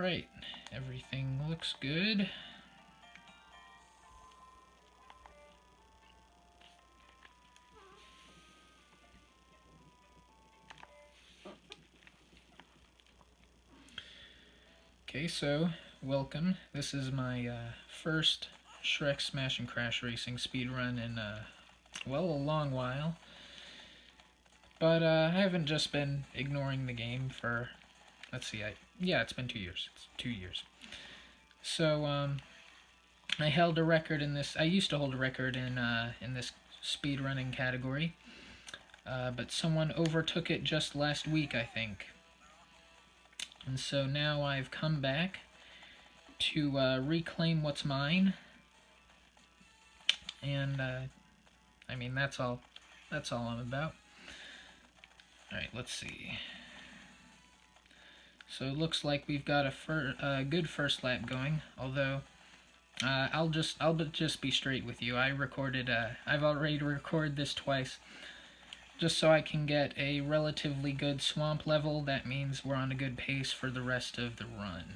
Alright, everything looks good. Okay, so welcome. This is my first Shrek Smash and Crash Racing speedrun in, well, a long while. But I haven't just been ignoring the game for, let's see, yeah, it's been 2 years. It's 2 years. So, I held a record in this, I used to hold a record in this speedrunning category. But someone overtook it just last week, I think. And so now I've come back to reclaim what's mine. And, I mean, that's all I'm about. Alright, let's see. So it looks like we've got a good first lap going, although I'll just be straight with you. I've already recorded this twice, just so I can get a relatively good swamp level. That means we're on a good pace for the rest of the run.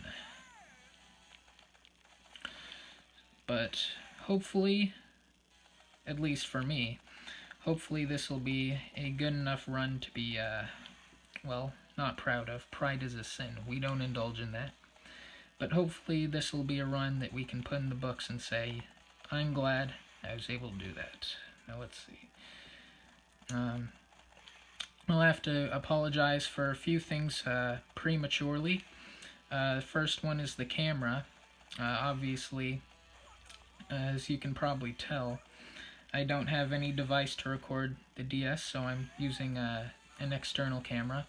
But hopefully, at least for me, hopefully this will be a good enough run to be, well, not proud of. Pride is a sin. We don't indulge in that. But hopefully this will be a run that we can put in the books and say, I'm glad I was able to do that. Now let's see. I'll have to apologize for a few things prematurely. The first one is the camera. Obviously, as you can probably tell, I don't have any device to record the DS, so I'm using an external camera.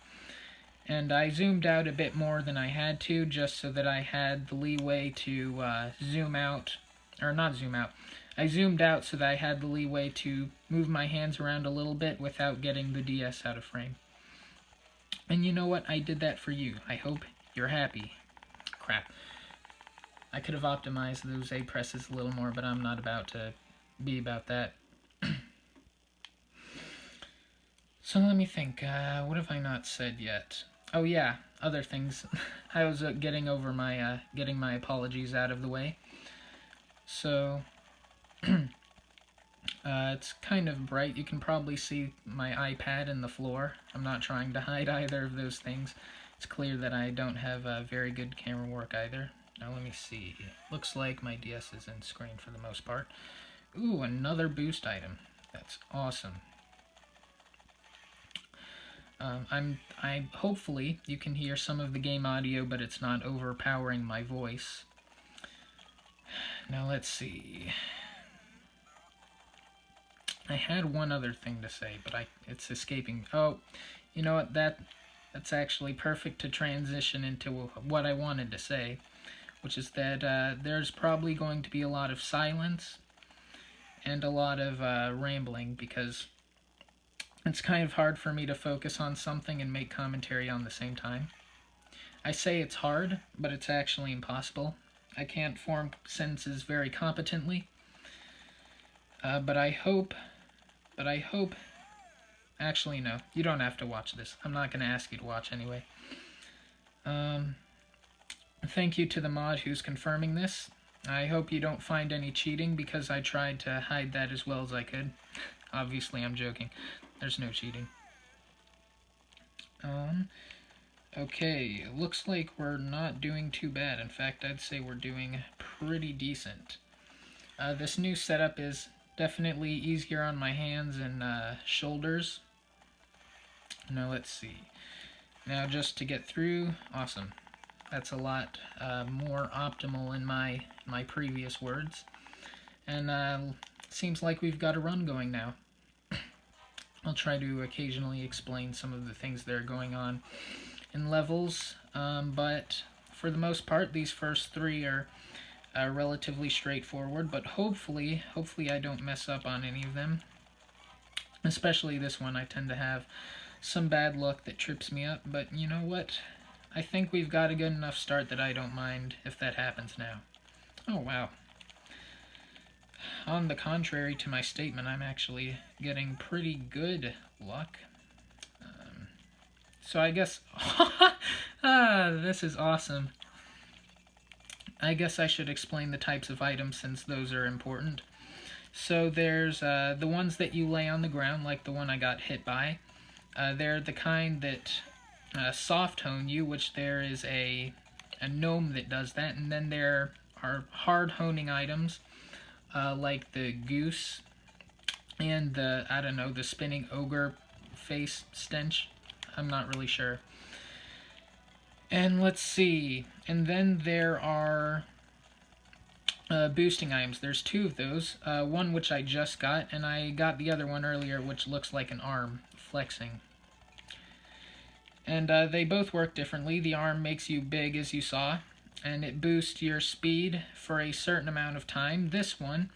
And I zoomed out a bit more than I had to, just so that I had the leeway to zoom out, or not zoom out. I zoomed out so that I had the leeway to move my hands around a little bit without getting the DS out of frame. And you know what? I did that for you. I hope you're happy. Crap. I could have optimized those A presses a little more, but I'm not about to be about that. So let me think. What have I not said yet? Oh yeah, other things. I was getting my apologies out of the way. So, it's kind of bright. You can probably see my iPad and the floor. I'm not trying to hide either of those things. It's clear that I don't have very good camera work either. Now let me see. Looks like my DS is in screen for the most part. Ooh, another boost item. That's awesome. Hopefully you can hear some of the game audio, but it's not overpowering my voice. Now let's see. I had one other thing to say, but it's escaping. Oh, you know what? That's actually perfect to transition into what I wanted to say, which is that there's probably going to be a lot of silence and a lot of rambling, because it's kind of hard for me to focus on something and make commentary on the same time. I say it's hard, but it's actually impossible. I can't form sentences very competently. But I hope... Actually, no. You don't have to watch this. I'm not going to ask you to watch anyway. Thank you to the mod who's confirming this. I hope you don't find any cheating, because I tried to hide that as well as I could. Obviously, I'm joking. There's no cheating. Okay, looks like we're not doing too bad. In fact, I'd say we're doing pretty decent. This new setup is definitely easier on my hands and shoulders. Now let's see. Now just to get through, awesome. That's a lot more optimal in my previous words. And seems like we've got a run going now. I'll try to occasionally explain some of the things that are going on in levels, but for the most part, these first three are relatively straightforward, but hopefully I don't mess up on any of them. Especially this one. I tend to have some bad luck that trips me up, but you know what? I think we've got a good enough start that I don't mind if that happens now. Oh, wow. On the contrary to my statement, I'm actually getting pretty good luck. So I guess... this is awesome. I guess I should explain the types of items since those are important. So there's the ones that you lay on the ground, like the one I got hit by. They're the kind that soft hone you, which there is a gnome that does that. And then there are hard honing items, like the goose and the, I don't know, the spinning ogre face stench. I'm not really sure. And let's see. And then there are boosting items. There's two of those. One which I just got, and I got the other one earlier, which looks like an arm flexing. And they both work differently. The arm makes you big, as you saw, and it boosts your speed for a certain amount of time. This one,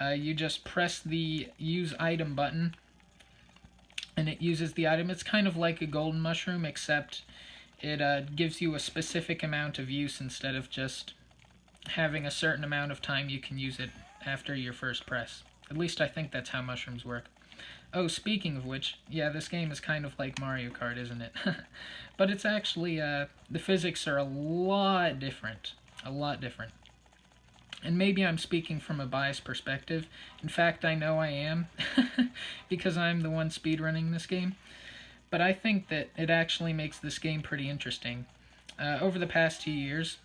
you just press the use item button, and it uses the item. It's kind of like a golden mushroom, except it gives you a specific amount of use instead of just having a certain amount of time you can use it after your first press. At least I think that's how mushrooms work. Oh, speaking of which, yeah, this game is kind of like Mario Kart, isn't it? But it's actually, the physics are a lot different. A lot different. And maybe I'm speaking from a biased perspective. In fact, I know I am, because I'm the one speedrunning this game. But I think that it actually makes this game pretty interesting. Over the past 2 years,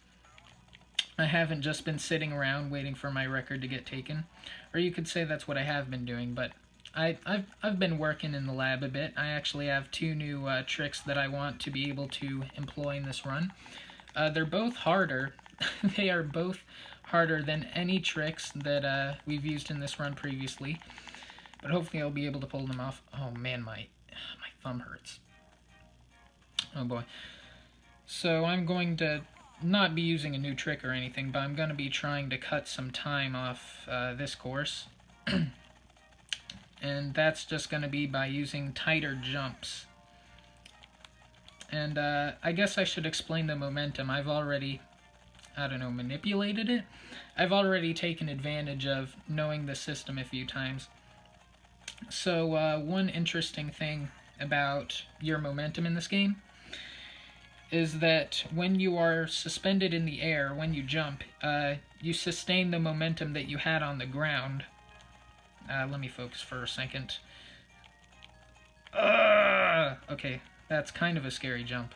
I haven't just been sitting around waiting for my record to get taken. Or you could say that's what I have been doing, but I've been working in the lab a bit. I actually have 2 new tricks that I want to be able to employ in this run. They're both harder. They are both harder than any tricks that we've used in this run previously. But hopefully I'll be able to pull them off. Oh man, my thumb hurts. Oh boy. So I'm going to not be using a new trick or anything, but I'm going to be trying to cut some time off this course. And that's just going to be by using tighter jumps. And I guess I should explain the momentum. I've already, I don't know, manipulated it. I've already taken advantage of knowing the system a few times. So one interesting thing about your momentum in this game is that when you are suspended in the air, when you jump, you sustain the momentum that you had on the ground. Let me focus for a second. Okay, that's kind of a scary jump.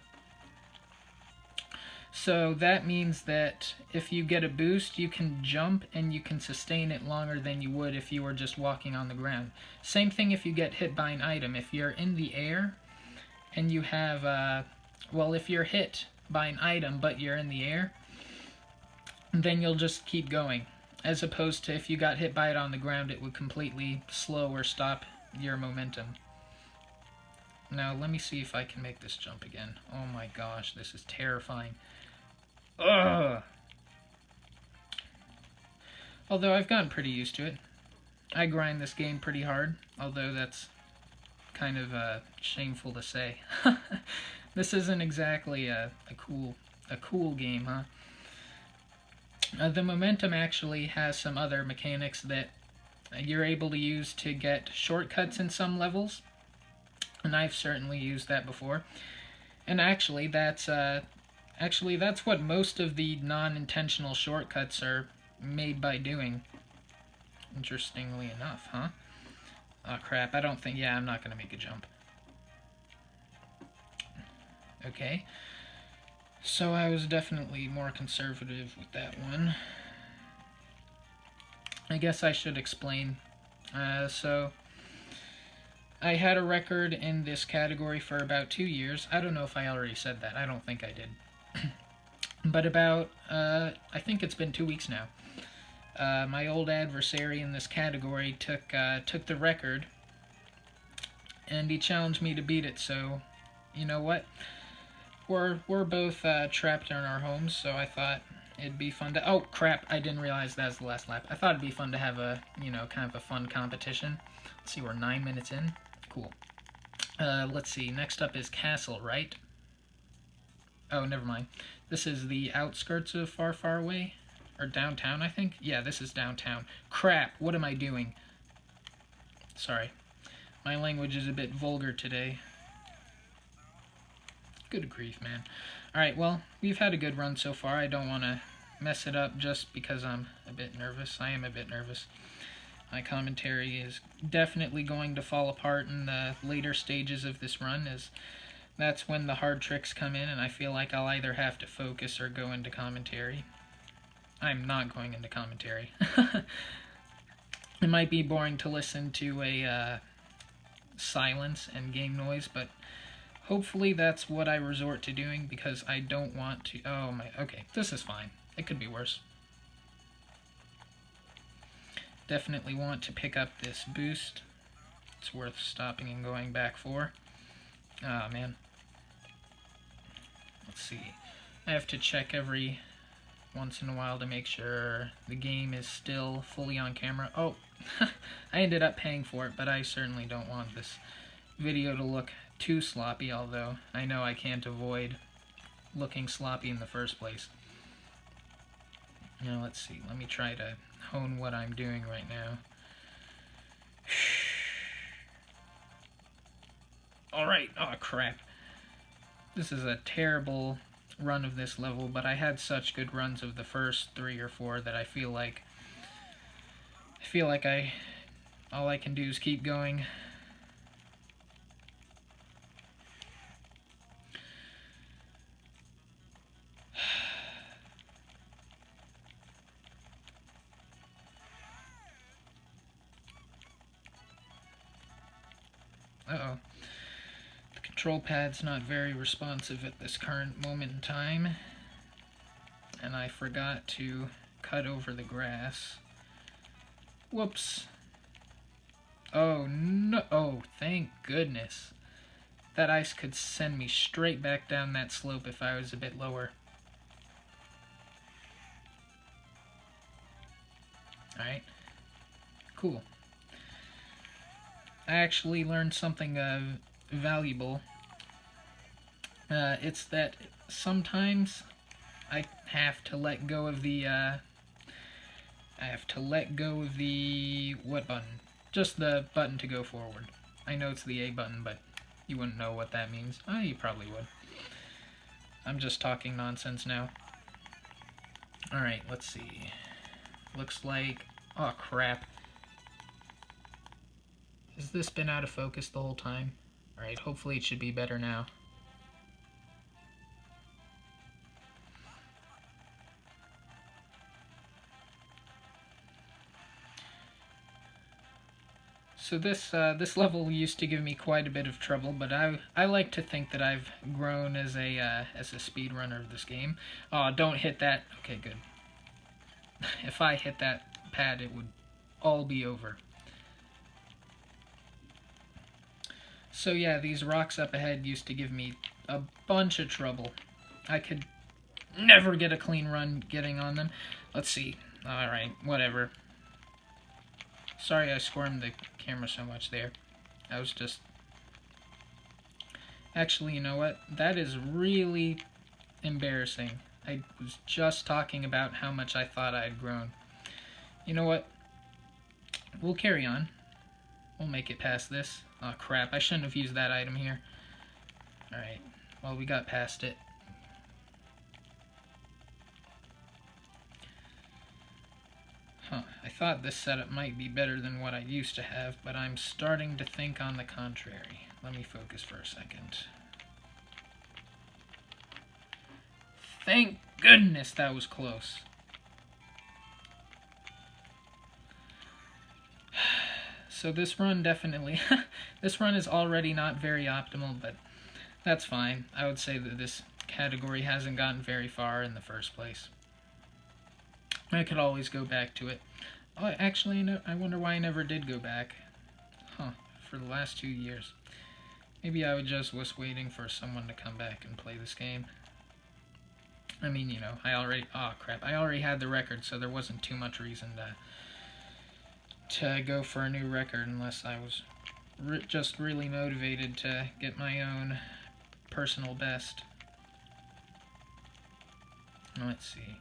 So that means that if you get a boost, you can jump and you can sustain it longer than you would if you were just walking on the ground. Same thing if you get hit by an item. If you're in the air and you have, well, if you're hit by an item but you're in the air, then you'll just keep going. As opposed to if you got hit by it on the ground, it would completely slow or stop your momentum. Now, let me see if I can make this jump again. Oh my gosh, this is terrifying. Ugh! Although I've gotten pretty used to it. I grind this game pretty hard, although that's kind of shameful to say. This isn't exactly a cool game, huh? The momentum actually has some other mechanics that you're able to use to get shortcuts in some levels, and I've certainly used that before. And actually, that's what most of the non-intentional shortcuts are made by doing. Interestingly enough, huh? Oh crap! I'm not gonna make a jump. Okay. So I was definitely more conservative with that one. I guess I should explain. So I had a record in this category for about 2 years. I don't know if I already said that. I don't think I did. But about, I think it's been 2 weeks now. My old adversary in this category took the record, and he challenged me to beat it, so you know what? We're both trapped in our homes, so I thought it'd be fun to... Oh, crap, I didn't realize that was the last lap. I thought it'd be fun to have a, kind of a fun competition. Let's see, we're 9 minutes in. Cool. Let's see, next up is Castle, right? Oh, never mind. This is the outskirts of Far, Far Away? Or downtown, I think? Yeah, this is downtown. Crap, what am I doing? Sorry. My language is a bit vulgar today. Good grief, man. Alright, well, we've had a good run so far. I don't want to mess it up just because I'm a bit nervous. I am a bit nervous. My commentary is definitely going to fall apart in the later stages of this run, as that's when the hard tricks come in, and I feel like I'll either have to focus or go into commentary. I'm not going into commentary. It might be boring to listen to a silence and game noise, but hopefully that's what I resort to doing, because I don't want to... Oh my... Okay, this is fine. It could be worse. Definitely want to pick up this boost. It's worth stopping and going back for. Ah, man. Let's see. I have to check every once in a while to make sure the game is still fully on camera. Oh, I ended up paying for it, but I certainly don't want this video to look too sloppy, although I know I can't avoid looking sloppy in the first place. Now, let's see. Let me try to hone what I'm doing right now. Alright. Oh, crap. This is a terrible run of this level, but I had such good runs of the first 3 or 4 that I feel like all I can do is keep going. Uh-oh. The control pad's not very responsive at this current moment in time. And I forgot to cut over the grass. Whoops. Oh, no. Oh, thank goodness. That ice could send me straight back down that slope if I was a bit lower. Alright. Cool. I actually learned something valuable. It's that sometimes I have to let go of the, what button? Just the button to go forward. I know it's the A button, but you wouldn't know what that means. Oh, you probably would. I'm just talking nonsense now. Alright, let's see. Looks like... Oh, crap. Has this been out of focus the whole time? Alright, hopefully it should be better now. So this level used to give me quite a bit of trouble, but I like to think that I've grown as a speedrunner of this game. Oh, don't hit that. Okay, good. If I hit that pad, it would all be over. So yeah, these rocks up ahead used to give me a bunch of trouble. I could never get a clean run getting on them. Let's see. Alright, whatever. Sorry I squirmed the camera so much there. I was just... Actually, you know what? That is really embarrassing. I was just talking about how much I thought I had grown. You know what? We'll carry on. We'll make it past this. Oh, crap. I shouldn't have used that item here. Alright. Well, we got past it. Huh. I thought this setup might be better than what I used to have, but I'm starting to think on the contrary. Let me focus for a second. Thank goodness that was close. So this run definitely... this run is already not very optimal, but that's fine. I would say that this category hasn't gotten very far in the first place. I could always go back to it. Oh, actually, no, I wonder why I never did go back. Huh, for the last 2 years. Maybe I just was waiting for someone to come back and play this game. I mean, you know, I already had the record, so there wasn't too much reason to go for a new record unless I was just really motivated to get my own personal best. Let's see.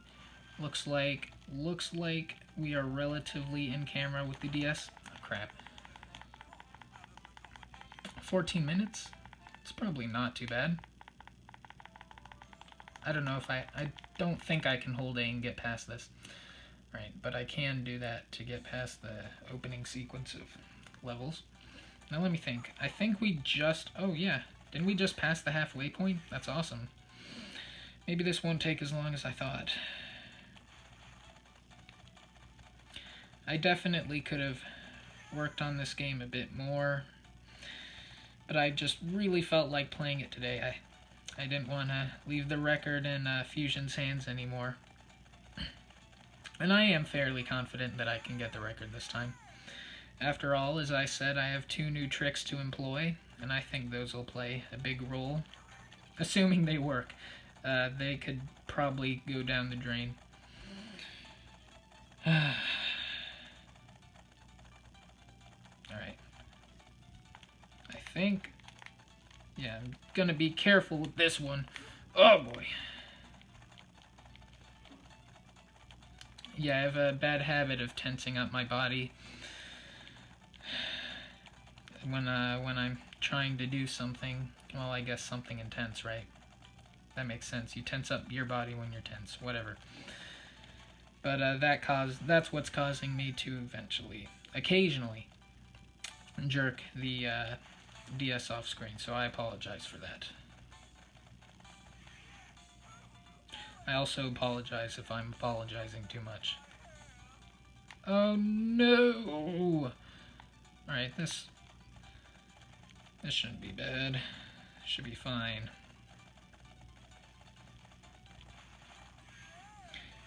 Looks like we are relatively in camera with the DS. Oh, crap. 14 minutes? It's probably not too bad. I don't know if I don't think I can hold A and get past this. Right, but I can do that to get past the opening sequence of levels. Now let me think. I think we just... Oh, yeah. Didn't we just pass the halfway point? That's awesome. Maybe this won't take as long as I thought. I definitely could have worked on this game a bit more, but I just really felt like playing it today. I didn't want to leave the record in Fusion's hands anymore. And I am fairly confident that I can get the record this time. After all, as I said, I have 2 new tricks to employ, and I think those will play a big role. Assuming they work. They could probably go down the drain. Alright. I think... Yeah, I'm gonna be careful with this one. Oh boy. Yeah, I have a bad habit of tensing up my body when I'm trying to do something. Well, I guess something intense, right? That makes sense. You tense up your body when you're tense, whatever. But that's what's causing me to occasionally, jerk the DS off screen. So I apologize for that. I also apologize if I'm apologizing too much. Oh no! Alright, this shouldn't be bad. Should be fine.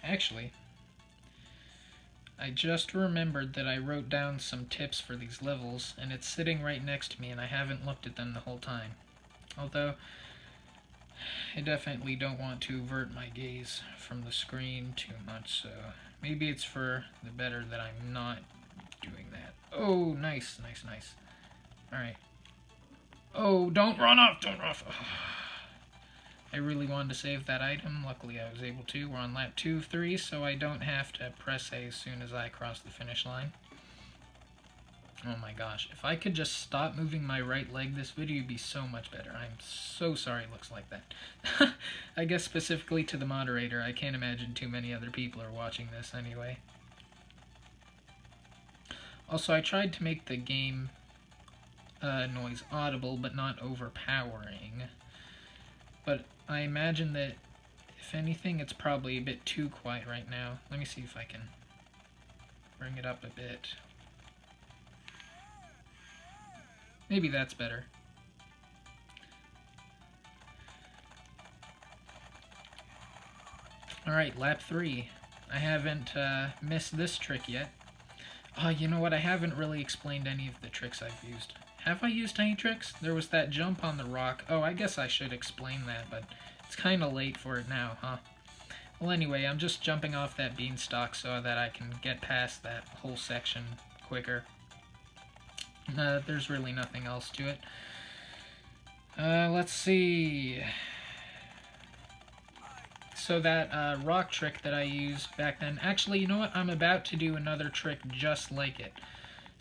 Actually, I just remembered that I wrote down some tips for these levels, and it's sitting right next to me, and I haven't looked at them the whole time. Although, I definitely don't want to avert my gaze from the screen too much, so maybe it's for the better that I'm not doing that. Oh, nice, nice, nice. Alright. Oh, don't run off, don't run off. Oh. I really wanted to save that item. Luckily, I was able to. We're on lap 2 of 3, so I don't have to press A as soon as I cross the finish line. Oh my gosh. If I could just stop moving my right leg, this video would be so much better. I'm so sorry it looks like that. I guess specifically to the moderator. I can't imagine too many other people are watching this anyway. Also, I tried to make the game noise audible, but not overpowering. But I imagine that, if anything, it's probably a bit too quiet right now. Let me see if I can bring it up a bit. Maybe that's better. Alright, lap 3. I haven't missed this trick yet. Oh, you know what? I haven't really explained any of the tricks I've used. Have I used any tricks? There was that jump on the rock. Oh, I guess I should explain that, but it's kind of late for it now, huh? Well, anyway, I'm just jumping off that beanstalk so that I can get past that whole section quicker. There's really nothing else to it. Let's see. So that rock trick that I used back then... Actually, you know what? I'm about to do another trick just like it.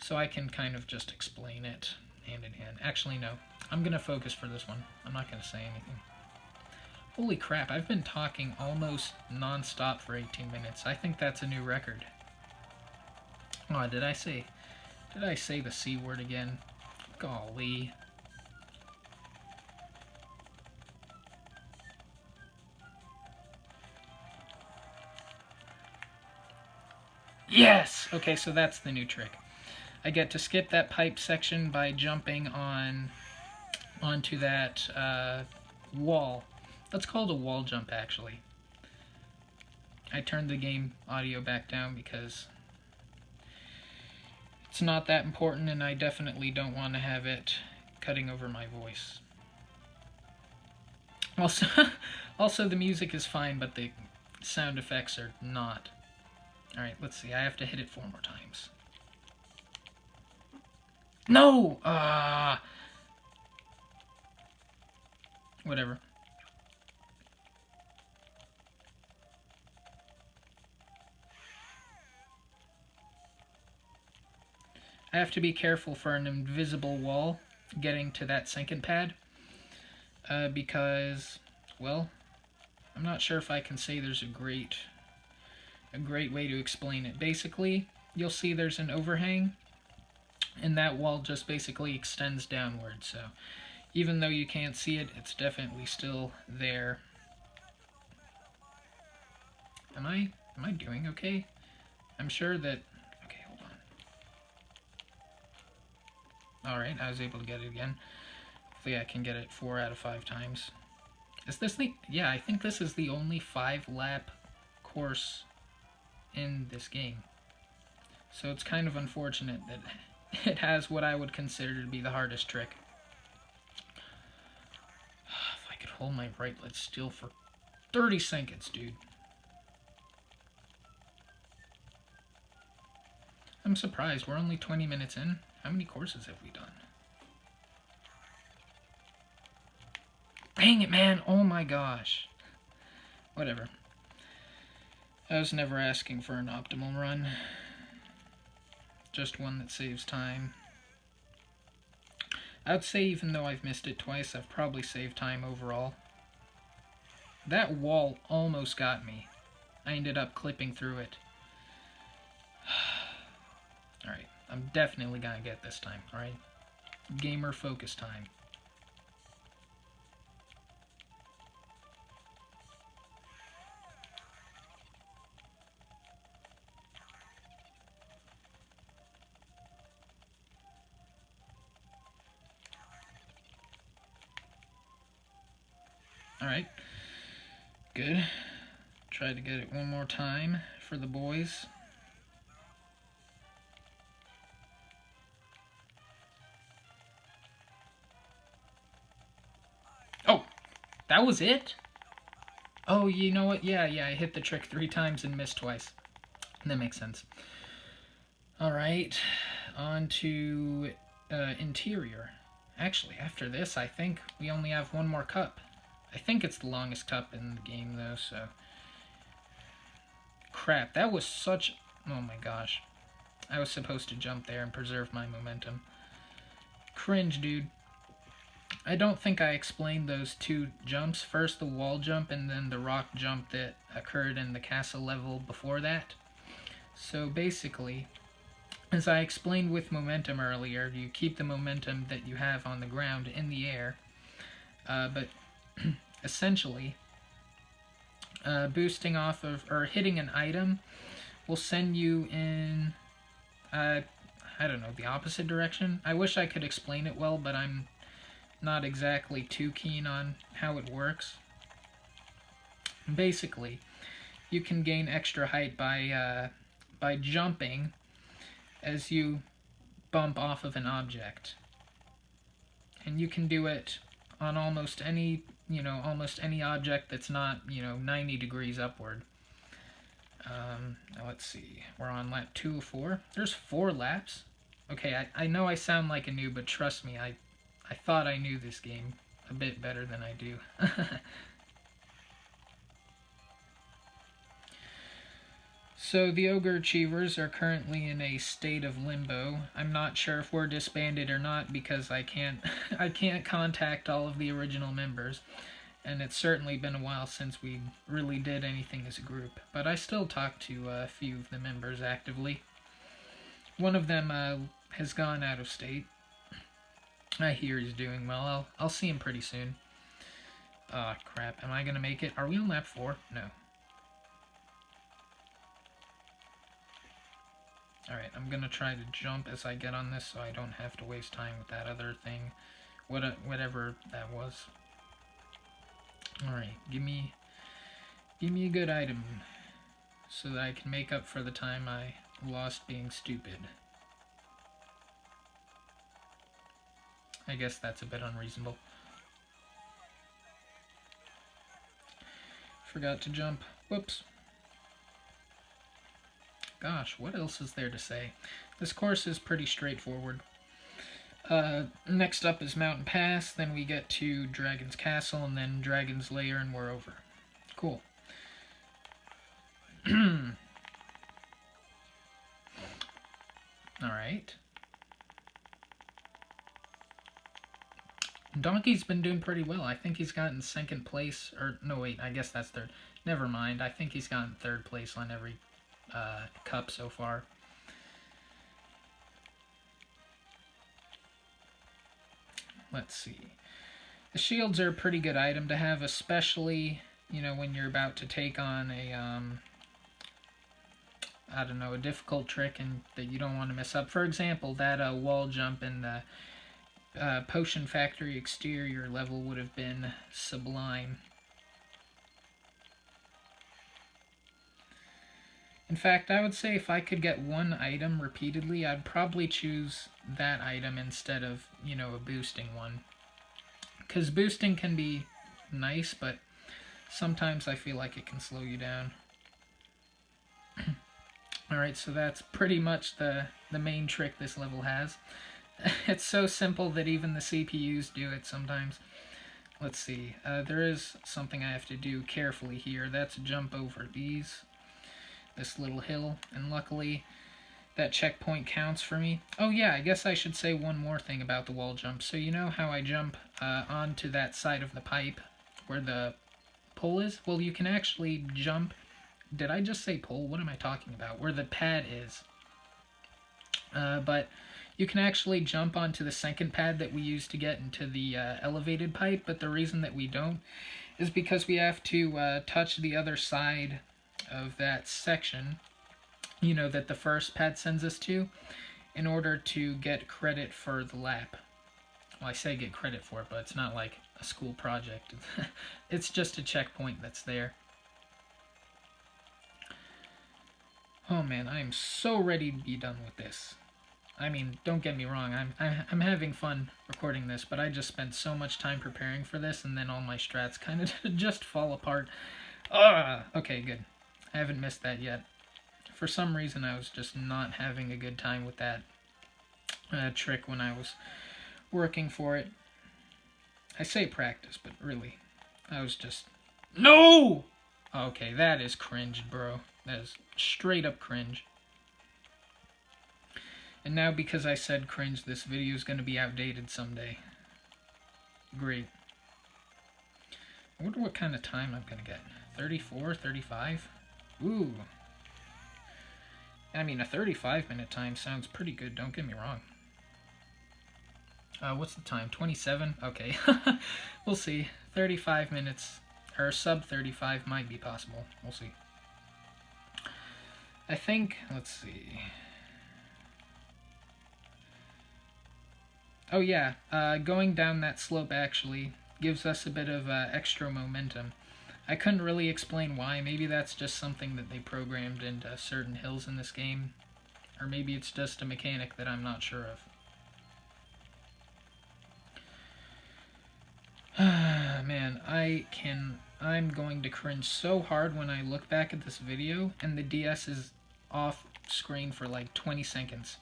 So I can kind of just explain it hand in hand. Actually, no. I'm going to focus for this one. I'm not going to say anything. Holy crap, I've been talking almost non-stop for 18 minutes. I think that's a new record. Oh, did I say the C word again? Golly. Yes! Okay, so that's the new trick. I get to skip that pipe section by jumping onto that wall. That's called a wall jump, actually. I turned the game audio back down because it's not that important, and I definitely don't want to have it cutting over my voice. Also, the music is fine, but the sound effects are not. Alright, let's see. I have to hit it 4 more times. No! Whatever. I have to be careful for an invisible wall getting to that second pad. Because, well, I'm I'm not sure if I can say there's a great way to explain it. Basically, you'll see there's an overhang, and that wall just basically extends downward. So even though you can't see it, it's definitely still there. Am I doing okay? I'm sure that... Okay, hold on. Alright, I was able to get it again. Hopefully I can get it 4 out of 5 times. Is this the... Yeah, I think this is the only 5-lap course in this game. So it's kind of unfortunate that it has what I would consider to be the hardest trick. If I could hold my right leg still for 30 seconds, dude. I'm surprised. We're only 20 minutes in. How many courses have we done? Dang it, man. Oh my gosh. Whatever. I was never asking for an optimal run. Just one that saves time. I'd say even though I've missed it twice, I've probably saved time overall. That wall almost got me. I ended up clipping through it. Alright, I'm definitely gonna get this time, alright? Gamer focus time. Alright, good. Try to get it one more time for the boys. Oh, that was it? Oh, you know what? Yeah, I hit the trick 3 times and missed twice. That makes sense. Alright, on to interior. Actually, after this, I think we only have one more cup. I think it's the longest cup in the game, though, so... Crap, that was such... Oh my gosh. I was supposed to jump there and preserve my momentum. Cringe, dude. I don't think I explained those 2 jumps. First the wall jump and then the rock jump that occurred in the castle level before that. So basically, as I explained with momentum earlier, you keep the momentum that you have on the ground in the air. But essentially, boosting off of, or hitting an item will send you in, I don't know, the opposite direction. I wish I could explain it well, but I'm not exactly too keen on how it works. Basically, you can gain extra height by jumping as you bump off of an object. And you can do it on almost any object that's not, 90 degrees upward. Now let's see. We're on lap 2 of 4. There's 4 laps. Okay, I know I sound like a noob, but trust me, I thought I knew this game a bit better than I do. So the Ogre Achievers are currently in a state of limbo. I'm not sure if we're disbanded or not because I can't contact all of the original members. And it's certainly been a while since we really did anything as a group. But I still talk to a few of the members actively. One of them has gone out of state. I hear he's doing well. I'll see him pretty soon. Ah, crap. Am I going to make it? Are we on lap 4? No. Alright, I'm going to try to jump as I get on this so I don't have to waste time with that other thing. Whatever that was. Alright, give me a good item so that I can make up for the time I lost being stupid. I guess that's a bit unreasonable. Forgot to jump. Whoops. Gosh, what else is there to say? This course is pretty straightforward. Next up is Mountain Pass, then we get to Dragon's Castle, and then Dragon's Lair, and we're over. Cool. Alright. Donkey's been doing pretty well. I think he's gotten second place, or no, wait, I guess that's third. Never mind. I think he's gotten third place on every cup so far. Let's see. The shields are a pretty good item to have, especially, you know, when you're about to take on a, I don't know, a difficult trick and that you don't want to mess up. For example, that wall jump in the Potion Factory exterior level would have been sublime. In fact, I would say if I could get one item repeatedly, I'd probably choose that item instead of, you know, a boosting one. Because boosting can be nice, but sometimes I feel like it can slow you down. Alright, so that's pretty much the main trick this level has. It's so simple that even the CPUs do it sometimes. Let's see. There is something I have to do carefully here. That's jump over this little hill, and luckily that checkpoint counts for me. Oh yeah, I guess I should say one more thing about the wall jump. So you know how I jump onto that side of the pipe where the pole is? Well, you can actually jump... Did I just say pole? What am I talking about? Where the pad is. But you can actually jump onto the second pad that we use to get into the elevated pipe, but the reason that we don't is because we have to touch the other side of that section, you know, that the first pad sends us to, in order to get credit for the lap. Well, I say get credit for it, but it's not like a school project. It's just a checkpoint that's there. Oh man, I am so ready to be done with this. I mean, don't get me wrong, I'm having fun recording this, but I just spent so much time preparing for this, and then all my strats kind of just fall apart. Okay, good. I haven't missed that yet. For some reason, I was just not having a good time with that trick when I was working for it. I say practice, but really, I was just... No! Okay, that is cringe, bro. That is straight up cringe. And now, because I said cringe, this video is going to be outdated someday. Great. I wonder what kind of time I'm going to get. 34, 35? Ooh. I mean, a 35-minute time sounds pretty good, don't get me wrong. What's the time? 27? Okay. We'll see. 35 minutes, or sub 35 might be possible. We'll see. I think, let's see. Oh yeah, going down that slope actually gives us a bit of extra momentum. I couldn't really explain why. Maybe that's just something that they programmed into certain hills in this game. Or maybe it's just a mechanic that I'm not sure of. Man, I'm going to cringe so hard when I look back at this video and the DS is off screen for like 20 seconds.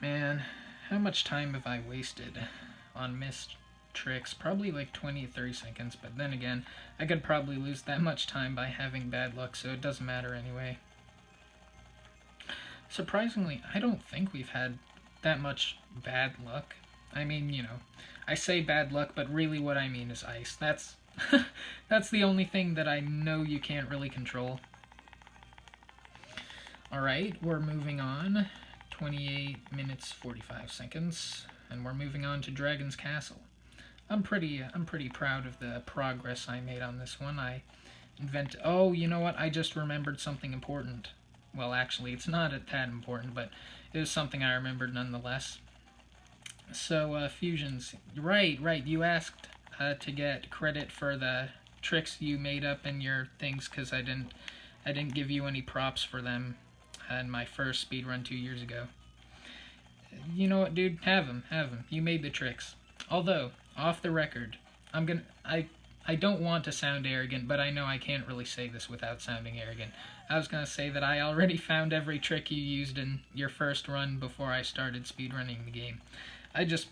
Man, how much time have I wasted on missed tricks? Probably like 20 30 seconds, but then again, I could probably lose that much time by having bad luck, so it doesn't matter anyway. Surprisingly, I don't think we've had that much bad luck. I mean, you know, I say bad luck, but really what I mean is ice. That's that's the only thing that I know you can't really control. Alright, we're moving on. 28 minutes 45 seconds, and we're moving on to Dragon's Castle. I'm pretty proud of the progress I made on this one. Oh, you know what? I just remembered something important. Well, actually, it's not that important, but it was something I remembered nonetheless. So, fusions. Right. You asked to get credit for the tricks you made up in your things, because I didn't give you any props for them in my first speedrun 2 years ago. You know what, dude? Have them. You made the tricks. Although, off the record, I don't want to sound arrogant, but I know I can't really say this without sounding arrogant. I was gonna say that I already found every trick you used in your first run before I started speedrunning the game. I just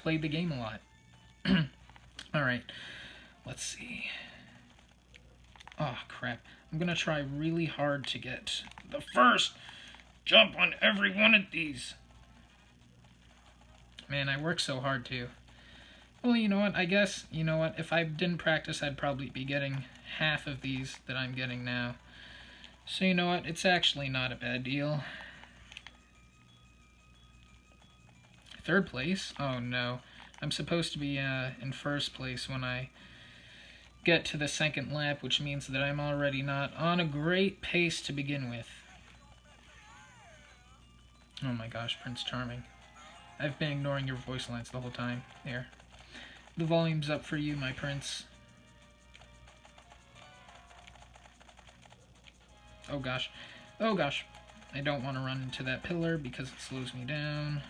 played the game a lot. Alright, let's see. Oh, crap. I'm gonna try really hard to get the first jump on every one of these. Man, I work so hard too. Well, you know what? I guess, you know what? If I didn't practice, I'd probably be getting half of these that I'm getting now. So you know what? It's actually not a bad deal. Third place? Oh no. I'm supposed to be in first place when I get to the second lap, which means that I'm already not on a great pace to begin with. Oh my gosh, Prince Charming. I've been ignoring your voice lines the whole time. There. The volume's up for you, my prince. Oh gosh. Oh gosh. I don't want to run into that pillar because it slows me down.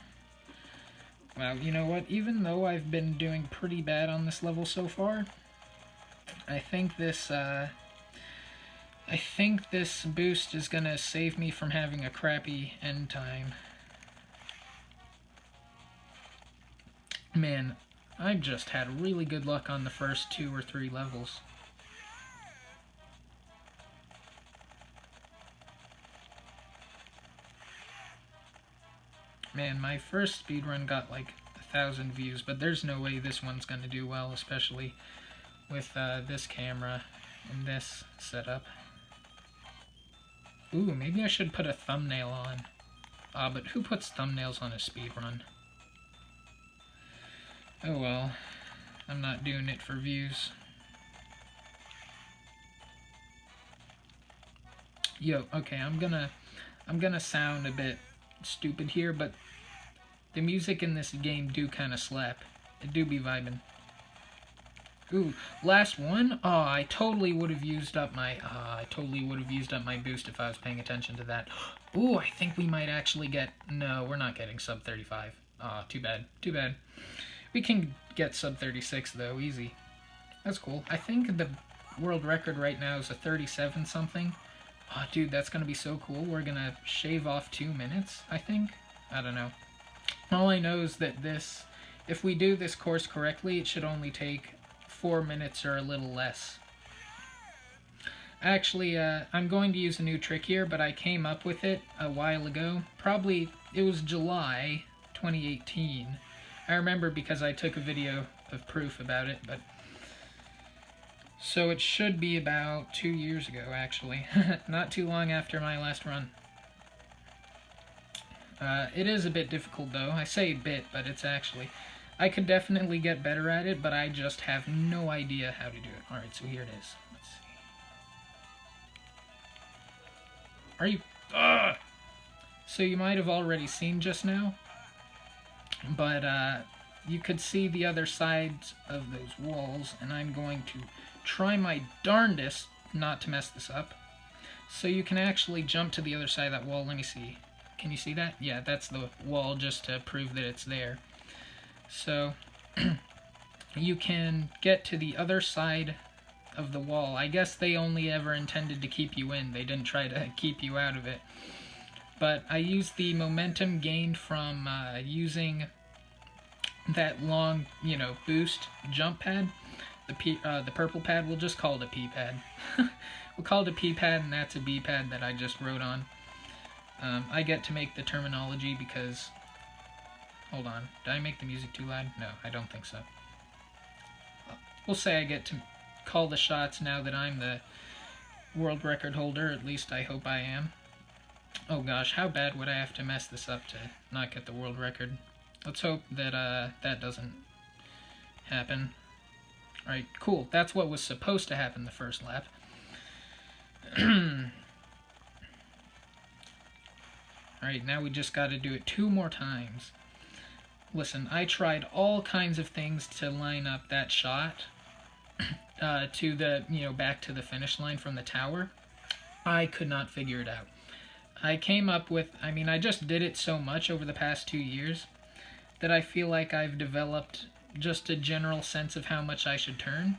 Wow, you know what? Even though I've been doing pretty bad on this level so far, I think this boost is gonna save me from having a crappy end time. Man, I've just had really good luck on the first 2 or 3 levels. Man, my first speedrun got like 1,000 views, but there's no way this one's gonna do well, especially with this camera and this setup. Ooh, maybe I should put a thumbnail on. But who puts thumbnails on a speedrun? Oh well, I'm not doing it for views. Yo, okay, I'm gonna sound a bit stupid here, but the music in this game do kind of slap. It do be vibing. Ooh, last one? Oh, I totally would have used up my boost if I was paying attention to that. Ooh, I think we might actually get... No, we're not getting sub 35. Ah, too bad. Too bad. We can get sub 36 though, easy. That's cool. I think the world record right now is a 37 something. Oh, dude, that's gonna be so cool. We're gonna shave off 2 minutes, I think. I don't know. All I know is that this, if we do this course correctly, it should only take 4 minutes or a little less. Actually, I'm going to use a new trick here, but I came up with it a while ago. Probably, it was July 2018. I remember because I took a video of proof about it, but... So it should be about 2 years ago, actually. Not too long after my last run. It is a bit difficult, though. I say bit, but it's actually... I could definitely get better at it, but I just have no idea how to do it. Alright, so here it is. Let's see. Are you... Ugh! So you might have already seen just now, but you could see the other sides of those walls, and I'm going to try my darndest not to mess this up. So you can actually jump to the other side of that wall. Let me see. Can you see that? Yeah, that's the wall, just to prove that it's there. So you can get to the other side of the wall. I guess they only ever intended to keep you in. They didn't try to keep you out of it. But I used the momentum gained from using that long, boost jump pad. The purple pad, we'll just call it a P pad. We'll call it a P pad, and that's a B pad that I just wrote on. I get to make the terminology because... Hold on. Did I make the music too loud? No, I don't think so. We'll say I get to call the shots now that I'm the world record holder. At least I hope I am. Oh gosh, how bad would I have to mess this up to not get the world record? Let's hope that that doesn't happen. Alright, cool. That's what was supposed to happen the first lap. Alright, now we just gotta do it 2 more times. Listen, I tried all kinds of things to line up that shot to the, back to the finish line from the tower. I could not figure it out. I came up with, I just did it so much over the past 2 years that I feel like I've developed just a general sense of how much I should turn.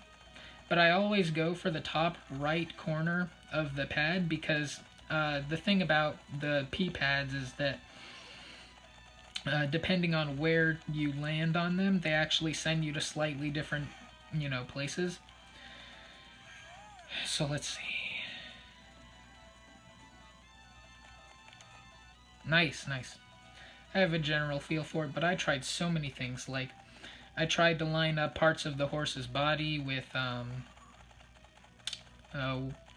But I always go for the top right corner of the pad because the thing about the P pads is that depending on where you land on them, they actually send you to slightly different, places. So let's see. Nice, nice. I have a general feel for it, but I tried so many things. Like, I tried to line up parts of the horse's body with, uh,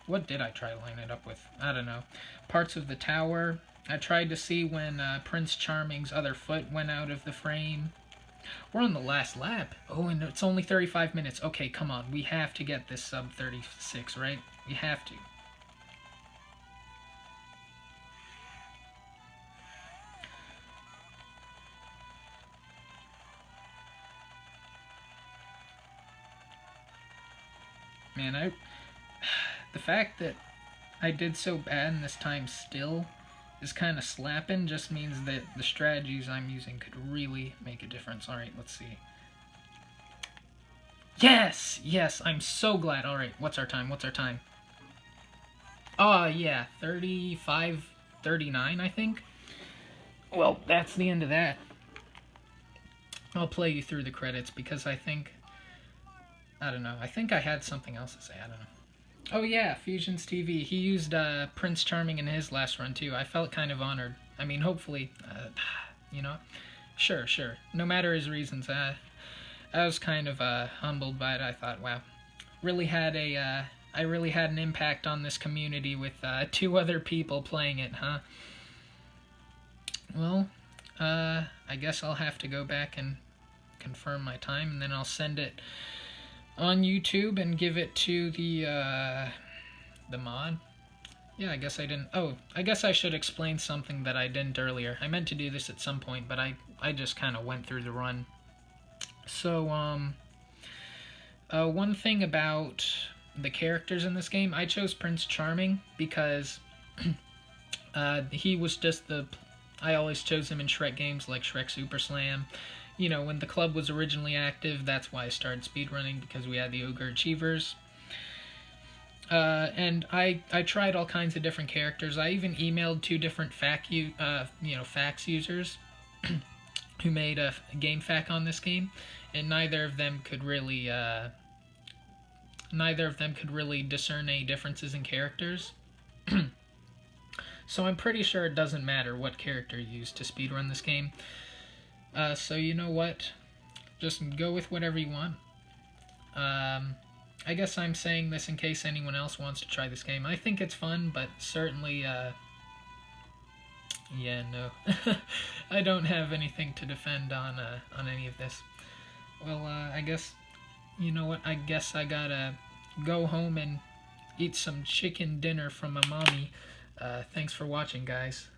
what did I try to line it up with? I don't know. Parts of the tower. I tried to see when Prince Charming's other foot went out of the frame. We're on the last lap. Oh, and it's only 35 minutes. Okay, come on. We have to get this sub 36, right? We have to. Man, the fact that I did so bad in this time still is kind of slapping. Just means that the strategies I'm using could really make a difference. All right, let's see. Yes, yes, I'm so glad. All right, what's our time? What's our time? Oh, yeah, 35, 39, I think. Well, that's the end of that. I'll play you through the credits because I don't know. I think I had something else to say. I don't know. Oh yeah, Fusions TV. He used Prince Charming in his last run too. I felt kind of honored. I mean, hopefully, you know, sure, sure. No matter his reasons, I was kind of humbled by it. I thought, wow, really had I really had an impact on this community with two other people playing it, huh? Well, I guess I'll have to go back and confirm my time, and then I'll send it on YouTube and give it to the mod. Yeah, I guess I didn't. Oh, I guess I should explain something that I didn't earlier. I meant to do this at some point, but I just kind of went through the run. So one thing about the characters in this game, I chose Prince Charming because he was just the. I always chose him in Shrek games like Shrek Super Slam. You know, when the club was originally active, that's why I started speedrunning, because we had the Ogre Achievers. And I tried all kinds of different characters. I even emailed two different fax users who made a game fac on this game, and neither of them could really discern any differences in characters. So I'm pretty sure it doesn't matter what character you use to speedrun this game. So you know what? Just go with whatever you want. I guess I'm saying this in case anyone else wants to try this game. I think it's fun, but certainly, yeah, no. I don't have anything to defend on any of this. Well, I guess, you know what? I guess I gotta go home and eat some chicken dinner from my mommy. Thanks for watching, guys.